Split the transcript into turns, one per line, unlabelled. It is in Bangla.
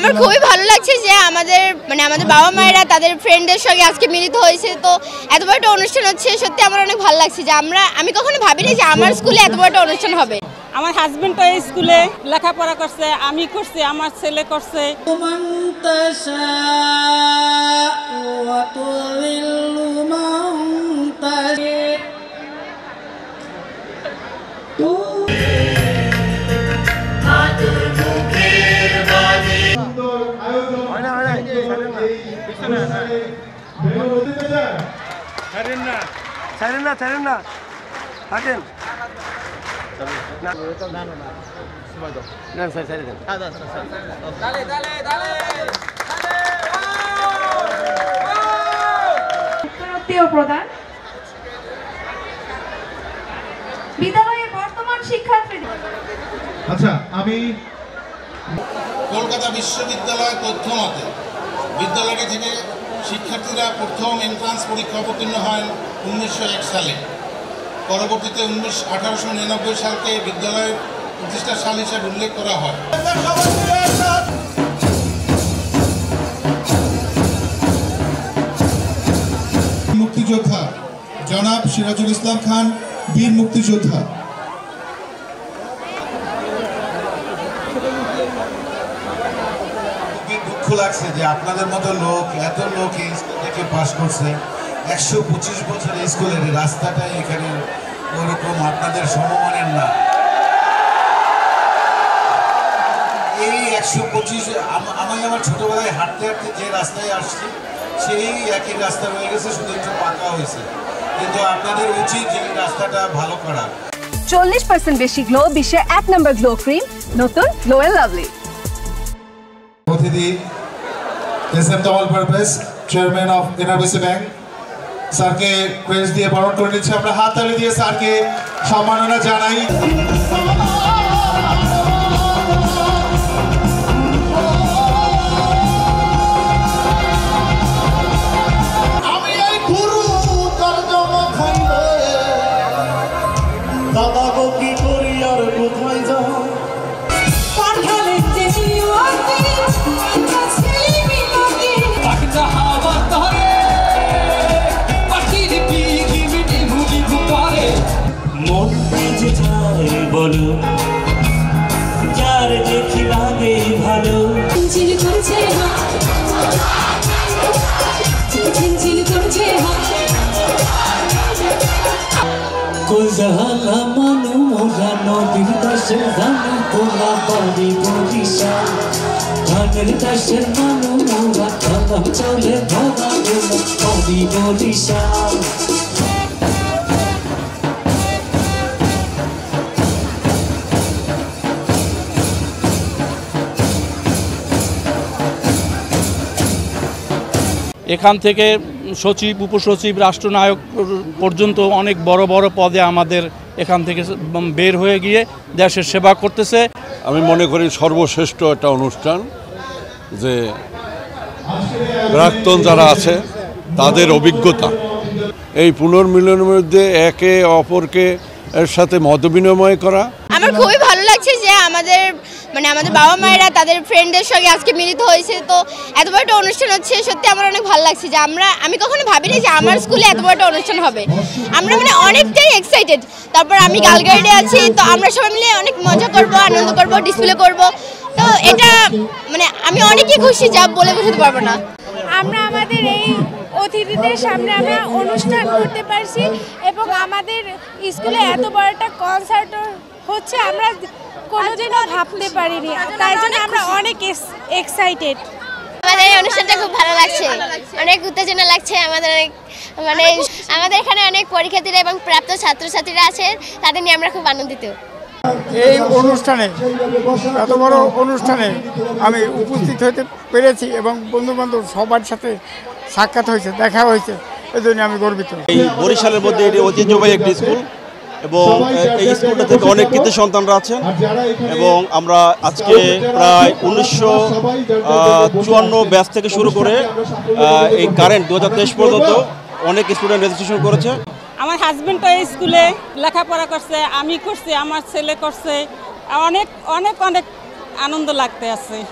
আমার খুবই ভালো লাগছে যে আমাদের বাবা মায়েরা তাদের ফ্রেন্ডদের সঙ্গে আজকে মিলিত হয়েছে। তো এত বড় একটা অনুষ্ঠান হচ্ছে, সত্যি আমার অনেক ভালো লাগছে যে আমি কখনো ভাবিনি যে আমার স্কুলে এত বড় একটা অনুষ্ঠান হবে।
আমার হাজবেন্ড তো এই স্কুলে লেখাপড়া করছে, আমি করছি, আমার ছেলে করছে।
প্রদান বিদ্যালয়ের বর্তমান শিক্ষার্থী।
আচ্ছা, আমি
কলকাতা বিশ্ববিদ্যালয় তথ্য মতে বিদ্যালয়টি থেকে শিক্ষার্থীরা প্রথম এন্ট্রান্স পরীক্ষা অবতীর্ণ হয় 1901 সালে। পরবর্তীতে 1899 সালকে বিদ্যালয়ের প্রতিষ্ঠা সাল হিসেবে উল্লেখ করা হয়। মুক্তিযোদ্ধা জনাব সিরাজুল ইসলাম খান, বীর মুক্তিযোদ্ধা। দুঃখ লাগছে যে আপনাদের মতো এত লোক এই স্কুল থেকে পাস করছে। 125 বছর স্কুলের রাস্তাটা এখানে ওরকম আপনাদের সমমানের না। এই 125 আমি আমার ছোটবেলায় হাঁটতে হাঁটতে যে রাস্তায় আসছি সেই একই রাস্তা রয়ে গেছে, শুধু একটু পাকা হয়েছে। কিন্তু আপনাদের উচিত এই রাস্তাটা ভালো করা।
40% বেশি গ্লো, বিশ্বের 1 নম্বর গ্লো ক্রিম, নতুন গ্লো এন্ড লাভলি।
অতিথি SM Tamal Parvez, chairman of NRBC bank, স্যারকে ক্রেস্ট দিয়ে বরণ করে নিচ্ছে। আমরা হাততালি দিয়ে স্যারকে সম্মাননা জানাই।
বলো যার দেখি লাগে ভালো ঝিল করছে ঝিল করছে কোজালা মানু মোরা নদীর দাসের জানি পোলা বাড়ি বরিশা ধানের দাসের মানু মোরা কলম চলে ভরা গোলা বাড়ি বরিশা।
এখান থেকে সচিব, উপসচিব, রাষ্ট্রনায়ক পর্যন্ত অনেক বড় বড় পদে আমাদের এখান থেকে বের হয়ে গিয়ে দেশের সেবা করতেছে।
আমি মনে করি সর্বশ্রেষ্ঠ একটা অনুষ্ঠান, যে প্রাক্তন যারা আছে তাদের অভিজ্ঞতা, এই পুনর্মিলনের মধ্যে একে অপরকে এর সাথে মত বিনিময় করা।
আমার খুবই ভালো লাগছে যে আমাদের বাবা মায়েরা তাদের ফ্রেন্ডদের সঙ্গে আজকে মিলিত হয়েছে। তো এত বড় একটা অনুষ্ঠান হচ্ছে, সত্যি আমার অনেক ভালো লাগছে যে আমি কখনো ভাবিনি যে আমার স্কুলে এত বড় একটা অনুষ্ঠান হবে। আমরা অনেকটাই এক্সাইটেড। তারপর আমি গার্ল গাইডে আছি, তো আমরা সবাই মিলে অনেক মজা করব, আনন্দ করব, ডিসপ্লে করব। তো এটা আমি অনেকই খুশি, যা বলে বোঝাতে পারবো না।
আমরা আমাদের এই অতিথিদের সামনে আমরা অনুষ্ঠান করতে পারছি এবং আমাদের স্কুলে এত বড় একটা কনসার্ট হচ্ছে আমরা কোনোদিনও ভাবতে পারিনি, তাই জন্য আমরা অনেক এক্সাইটেড।
আমাদের এই অনুষ্ঠানটা খুব ভালো লাগছে, অনেক উত্তেজনা লাগছে। আমাদের এখানে অনেক পরীক্ষার্থীরা এবং প্রাপ্ত ছাত্রছাত্রীরা আছে, তাদের নিয়ে আমরা খুব আনন্দিত।
এই অনুষ্ঠানে, এত বড় অনুষ্ঠানে আমি উপস্থিত হতে পেরেছি এবং বন্ধুবান্ধব সবার সাথে সাক্ষাৎ হয়েছে, দেখা হয়েছে, এই জন্য আমি গর্বিত।
এই বরিশালের মধ্যে এটি ঐতিহ্যবাহী একটি স্কুল এবং এই স্কুলটা থেকে অনেক কৃতি সন্তানরা আছেন এবং আমরা আজকে প্রায় 1954 ব্যাচ থেকে শুরু করে এই কারেন্ট 2023 পর্যন্ত অনেক স্টুডেন্ট রেজিস্ট্রেশন করেছে।
আমার হাজবেন্ড তো এই স্কুলে লেখাপড়া করছে, আমি করছি, আমার ছেলে করছে। অনেক অনেক অনেক আনন্দ লাগতে আছে।